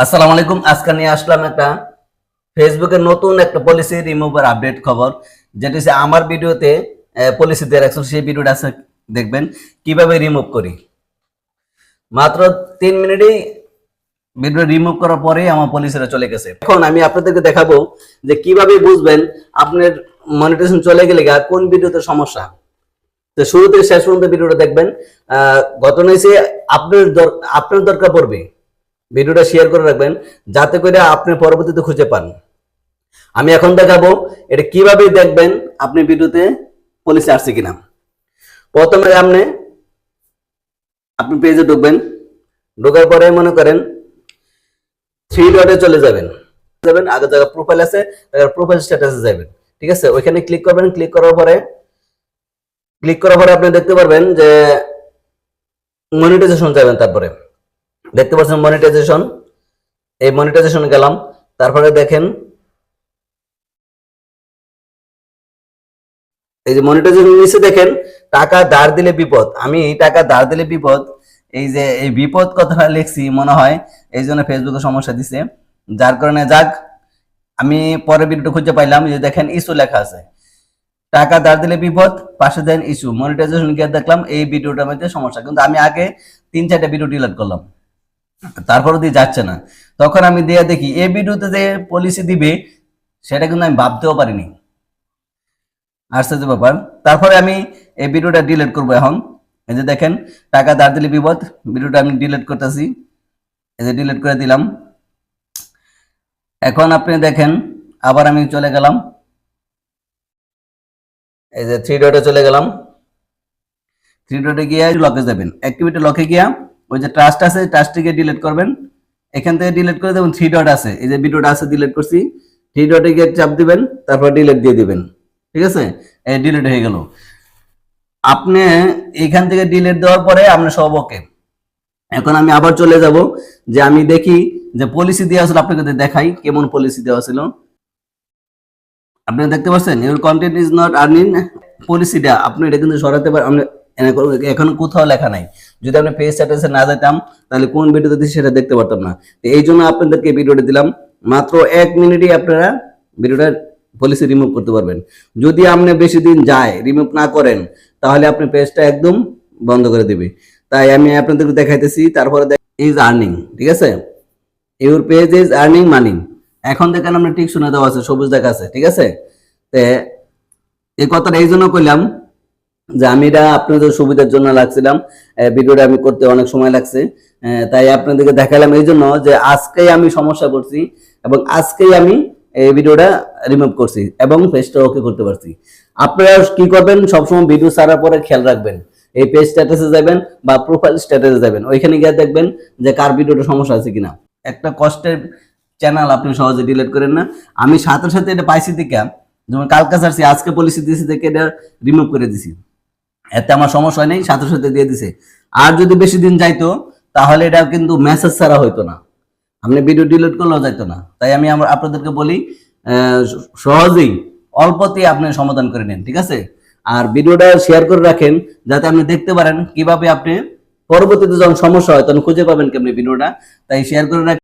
আসসালামু আলাইকুম। আজকে নিয়ে আসলাম একটা ফেসবুকের নতুন একটা পলিসি রিমুভার আপডেট খবর, যেটা হচ্ছে আমার ভিডিওতে পলিসি দিয়ে রাখছিল, সেই ভিডিওটা আছে, দেখবেন কিভাবে রিমুভ করি। মাত্র 3 মিনিটেই ভিডিও রিমুভ করার পরেই আমার পলিসিটা চলে গেছে। এখন আমি আপনাদেরকে দেখাবো যে কিভাবে বুঝবেন আপনার মনিটাইজেশন চলে গেলে কোন ভিডিওতে সমস্যা। তো শুরু থেকে শেষ পর্যন্ত ভিডিওটা দেখবেন। ঘটনা হচ্ছে আপনার দরকার পড়বে, ভিডিওটা শেয়ার করে রাখবেন যাতে করে আপনি পরবর্তীতে খুঁজে পান। আমি এখন দেখাবো এটা কিভাবে দেখবেন আপনি ভিডিওতে পলিসি আসছে কিনা। প্রথমে আপনি পেজে ঢুকবেন, ঢোকার পরে মনে করেন 3 ডটে চলে যাবেন, আগে জায়গা প্রোফাইল আছে, প্রোফাইল স্ট্যাটাসে যাবেন। ঠিক আছে, ওইখানে ক্লিক করবেন। ক্লিক করার পরে আপনি দেখতে পারবেন যে মনিটাইজেশন যাবেন। তারপরে দেখতে পাচ্ছেন মনিটাইজেশন, এই মনিটাইজেশন গেলাম। তারপরে দেখেন এই যে মনিটাইজেশন নিচে দেখেন টাকা ধার দিলে বিপদ। আমি এই টাকা ধার দিলে বিপদ, এই যে এই বিপদ কথাটা লিখছি মনে হয় এই জন্য ফেসবুকে সমস্যা দিছে, যার কারণে যাক আমি পরে ভিডিওটা খুঁজে পাইলাম যে দেখেন ইস্যু লেখা আছে, টাকা ধার দিলে বিপদ, পাশে দেন ইস্যু। মনিটাইজেশন গিয়ে দেখলাম এই ভিডিওটার মধ্যে সমস্যা, কিন্তু আমি আগে 3-4টা ভিডিও ডিলিট করলাম, তারপরে দিয়ে যাচ্ছে না। তখন আমি দিয়ে দেখি এই ভিডিওতে যে পলিসি দিবে সেটা কিন্তু আমি ভাবতেও পারিনি, আশ্চর্য ব্যাপার। তারপরে আমি এই ভিডিওটা ডিলিট করবো। এখন এই যে দেখেন টাকা ধার দিলে বিপদ, ভিডিওটা আমি ডিলিট করতেছি, এই যে ডিলিট করে দিলাম। এখন আপনি দেখেন আবার আমি চলে গেলাম, এই যে 3 ডটে চলে গেলাম। 3 ডটে গিয়ে লকে যাবেন, অ্যাক্টিভিটি লকে গিয়া ওই যে ট্রাস্ট আছে, ট্রাস্টটিকে ডিলিট করবেন। এখান থেকে ডিলিট করে দেবেন। 3 ডট আছে, এই যে ভিডিওটা আছে ডিলিট করছি, 3 ডটে গিয়ে চাপ দিবেন, তারপর ডিলিট দিয়ে দিবেন। ঠিক আছে, এই ডিলিট হয়ে গেল। আপনি এখান থেকে ডিলিট দেওয়ার পরে আপনি সব ওকে। এখন আমি আবার চলে যাব যে আমি দেখি যে পলিসি দেওয়া ছিল, আপনাকে দেখাই কেমন পলিসি দেওয়া ছিল। আপনি দেখতে পাচ্ছেন your content is not earning পলিসিটা, আপনি এটা কিন্তু সরাতে পারেন। এখন কোথাও লেখা নাই। যদি আপনি পেজ স্ট্যাটাসে না যেতাম তাহলে কোন ভিডিওতে দিচ্ছি সেটা দেখতে পারতাম না। এই জন্য আপনাদেরকে ভিডিওটা দিলাম, মাত্র 1 মিনিটেই আপনারা ভিডিওটা পলিসি রিমুভ করতে পারবেন। যদি আপনি বেশি দিন যায় রিমুভ না করেন তাহলে আপনি পেজটা একদম বন্ধ করে দিবে। তাই আমি আপনাদেরকে দেখাইতেছি। তারপরে ইজ আর্নিং, ঠিক আছে, your page is earning money. এখন দেখেন আমরা ঠিক শুনে দেওয়া আছে, সবুজ দেখা আছে। ঠিক আছে, এই কথাটা এই জন্য কইলাম যে আমি এটা আপনাদের সুবিধার জন্য লাগছিলাম, ভিডিওটা আমি করতে অনেক সময় লাগছে, তাই আপনাদেরকে দেখালাম এই জন্য যে আজকেই আমি সমস্যা করছি এবং আজকেই আমি এই ভিডিওটা রিমুভ করছি এবং পেজটা ওকে করতে পারছি। আপনারা কি করবেন, সবসময় ভিডিও ছাড়ার পরে খেয়াল রাখবেন, এই পেজ স্ট্যাটাসে যাবেন বা প্রোফাইল স্ট্যাটাসে যাবেন, ওইখানে গিয়ে দেখবেন যে কার ভিডিওটা সমস্যা আছে কিনা। একটা কষ্টের চ্যানেল আপনি সহজে ডিলিট করেন না। আমি সাথে সাথে এটা পাইছি থেকে, যেমন কালকে ছাড়ছি আজকে পলিসি দিয়েছি থেকে এটা রিমুভ করে দিছি, এতে আমার সমস্যা নেই, সাথে সাথে দিয়ে দিছে। আর যদি বেশি দিন যাইতো তাহলে এটা কিন্তু মেসেজ ছাড়া হইতো না, আপনি ভিডিও ডিলিট করলেও যাইতো না। তাই আমি আপনাদেরকে বলি সহজেই অল্পতেই আপনি সমাধান করে নেন। ঠিক আছে, আর ভিডিওটা শেয়ার করে রাখেন যাতে আপনি দেখতে পারেন কিভাবে আপনি পরবর্তীতে যখন সমস্যা হয় তখন খুঁজে পাবেন কেমনি ভিডিওটা। তাই শেয়ার করে রাখেন।